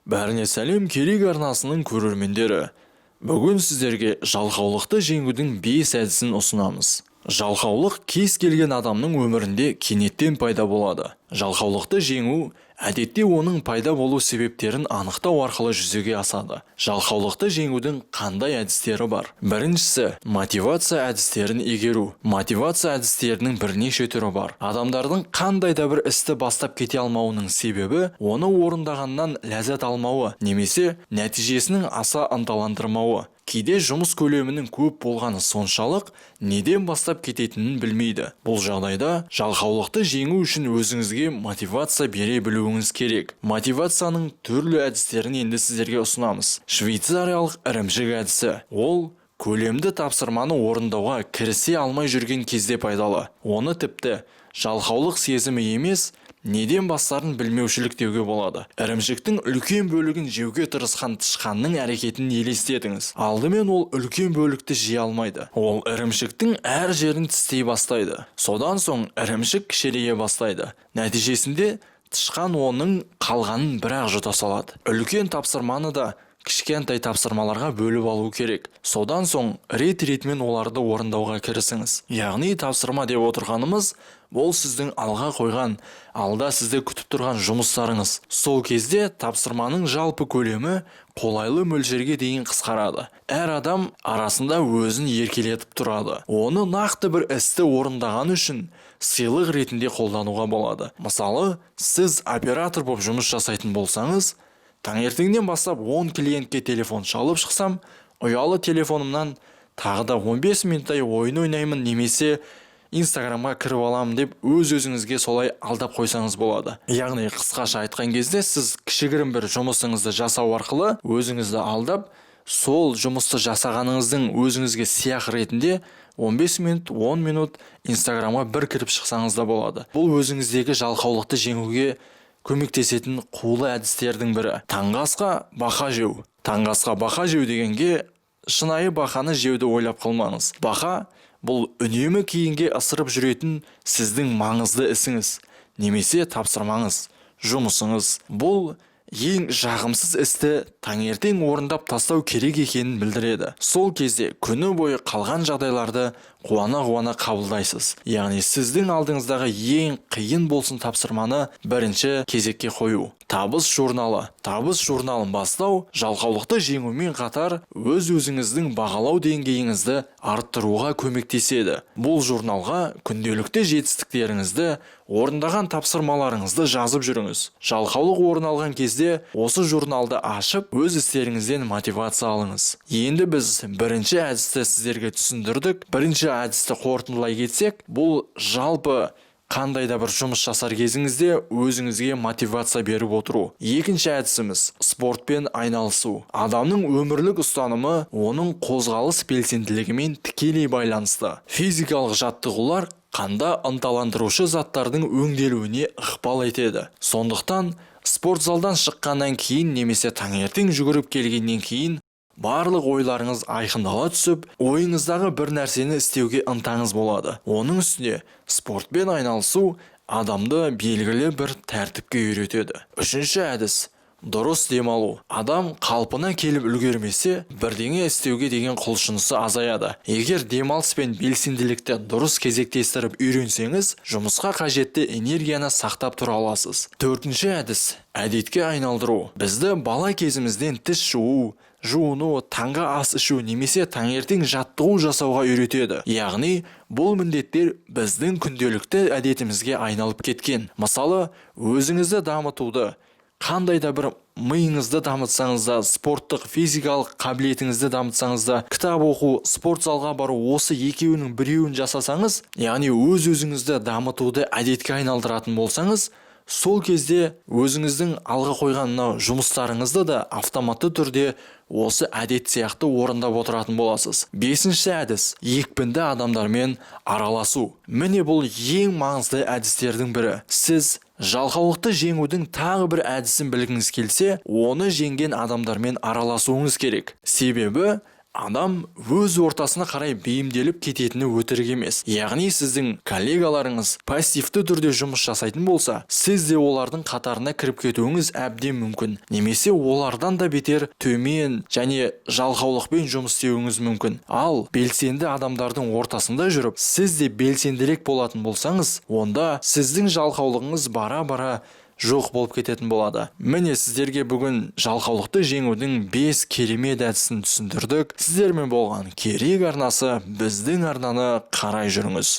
Бәріне сәлем керек арнасының көрермендері. Бүгін сіздерге жалқаулықты жеңудің 5 әдісін ұсынамыз. Жалқаулық кез келген адамның өмірінде кенеттен пайда болады. Жалқаулықты жеңу әдетте оның пайда болу себептерін анықтау арқылы жүзеге асады. Жалқаулықты жеңудің қандай әдістері бар? Біріншісі, мотивация әдістерін игеру. Мотивация әдістерінің бірнеше түрі бар. Адамдардың қандай да бір істі бастап кете алмауының себебі оны орындағаннан ләззат алмауы немесе нәтижесінің аса ынталандырмауы. Кейде жұмыс көлемінің көп болғаны соншалық неден бастап кететінін білмейді. Бұл жағдайда жалқаулықты жеңу үшін өзіңізге мотивация бере білуіңіз керек. Мотивацияның түрлі әдістерін енді сіздерге ұсынамыз. Швейцариялық ірімшік әдісі. Ол көлемді тапсырманы орындауға кірісе алмай жүрген кезде пайдалы. Оны тіпті жалқаулық сезімі емес, неден бастарын білмеушілік деуге болады. Ірімшіктің үлкен бөлігін жеуге тырысқан тышқанның әрекетін елестетіңіз. Алдымен ол үлкен бөлікті жей алмайды. Ол ірімшіктің әр жерін тістей бастайды. Содан соң ірімшік кішірейе бастайды. Нәтижесінде тышқан оның қалғанын бір-ақ жұта салады. Үлкен тапсырманы да кішкентай тапсырмаларға бөліп алу керек. Содан соң рет-ретімен оларды орындауға кірісіңіз. Яғни тапсырма деп отырғанымыз бұл сіздің алға қойған, алда сізді күтіп тұрған жұмыстарыңыз. Сол кезде тапсырманың жалпы көлемі қолайлы мөлшерге дейін қысқарады. Әр адам арасында өзін еркелетіп тұрады. Оны нақты бір істі орындаған үшін сыйлық ретінде қолдануға болады. Мысалы, сіз оператор болып жұмыс жасайтын болсаңыз, таңертеңнен бастап 10 клиентке телефон шалып шықсам, ұялы телефонымнан тағы да 15 минуттай ойын ойнаймын немесе Инстаграмға кіріп аламын деп өз-өзіңізге солай алдап қойсаңыз болады. Яғни қысқаша айтқан кезде сіз кішігірім бір жұмысыңызды жасау арқылы өзіңізді алдап, сол жұмысты жасағаныңыздың өзіңізге сыйақы ретінде 15 минут, 10 минут Инстаграмға бір кіріп шықсаңыз да болады. Бұл өзіңіздегі жалқаулықты жеңуге көмектесетін қулы әдістердің бірі. Таңғы асқа бақа жеу. Таңғы асқа бақа жеу дегенге шынайы бақаны жеуді ойлап қалмаңыз. Бақа бұл үнемі кейінге ысырып жүретін сіздің маңызды ісіңіз, немесе тапсырмаңыз, жұмысыңыз. Бұл ең жағымсыз істі таңертең орындап тастау керек екенін білдіреді. Сол кезде күні бойы қалған жағдайларды қуана-қуана қабылдайсыз. Яғни сіздің алдыңыздағы ең қиын болсын тапсырманы бірінші кезекке қою. Табыс журналы. Табыс журналын бастау жалқаулықты жеңумен қатар өз-өзіңіздің бағалау деңгейіңізді арттыруға көмектеседі. Бұл журналға күнделікті жетістіктеріңізді, орындаған тапсырмаларыңызды жазып жүріңіз. Жалқаулық орын алған кезде осы журналды ашып, өз істеріңізден мотивация алыңыз. Енді біз бірінші әдісті сіздерге түсіндірдік. Бірінші әдісті қорытындылай кетсек, бұл жалпы қандай да бір жұмыс жасар кезіңізде өзіңізге мотивация беріп отыру. Екінші әдісіміз спортпен айналысу. Адамның өмірлік ұстанымы оның қозғалыс белсенділігімен тікелей байланысты. Физикалық жаттығулар қанда ынталандырушы заттардың өңделуіне ықпал етеді. Сондықтан спорт залдан шыққаннан кейін немесе таңертең жүгіріп келгеннен кейін барлық ойларыңыз айқындала түсіп, ойыңыздағы бір нәрсені істеуге ынтаңыз болады. Оның үстіне спортпен айналысу адамды белгілі бір тәртіпке үйретеді. Үшінші әдіс дұрыс демалу. Адам қалпына келіп үлгермесе, бірдеңе істеуге деген құлшынысы азаяды. Егер демалыс пен белсенділікті дұрыс кезектестіріп үйренсеңіз, жұмысқа қажетті энергияны сақтап тұра аласыз. Төртінші әдіс әдетке айналдыру. Бізді бала кезімізден тіс жуыну, таңғы ас ішу немесе таңертең жаттығу жасауға үйретеді. Яғни, бұл міндеттер біздің күнделікті әдетімізге айналып кеткен. Мысалы, өзіңізді дамытуды, қандай да бір миыңызды дамытсаңыз да, спорттық, физикалық қабілетіңізді дамытсаңыз да, кітап оқу, спорт залға бару, осы екеуінің біреуін жасасаңыз, яғни өз-өзіңізді дамытуды әдетке айналдыратын болсаңыз, сол кезде өзіңіздің алға қойған жұмыстарыңызды да автоматты түрде осы әдет сияқты орындап отыратын боласыз. Бесінші әдіс екпінді адамдармен араласу. Міне бұл ең маңызды әдістердің бірі. Сіз жалқаулықты жеңудің тағы бір әдісін білгіңіз келсе, оны жеңген адамдармен араласуыңыз керек. Себебі Адам өз ортасына қарай бейімделіп кететіні өтірік емес. Яғни сіздің коллегаларыңыз пассивті түрде жұмыс жасайтын болса, сіз де олардың қатарына кіріп кетуіңіз әбден мүмкін. Немесе олардан да бетер төмен және жалқаулықпен жұмыс істеуіңіз мүмкін. Ал белсенді адамдардың ортасында жүріп, сіз де белсендірек болатын болсаңыз, онда сіздің жалқаулығыңыз бара-бара жоқ болып кететін болады. Міне сіздерге бүгін жалқаулықты жеңудің 5 керемет әдісін түсіндірдік. Сіздермен болған Керек арнасы, біздің арнаны қарай жүріңіз.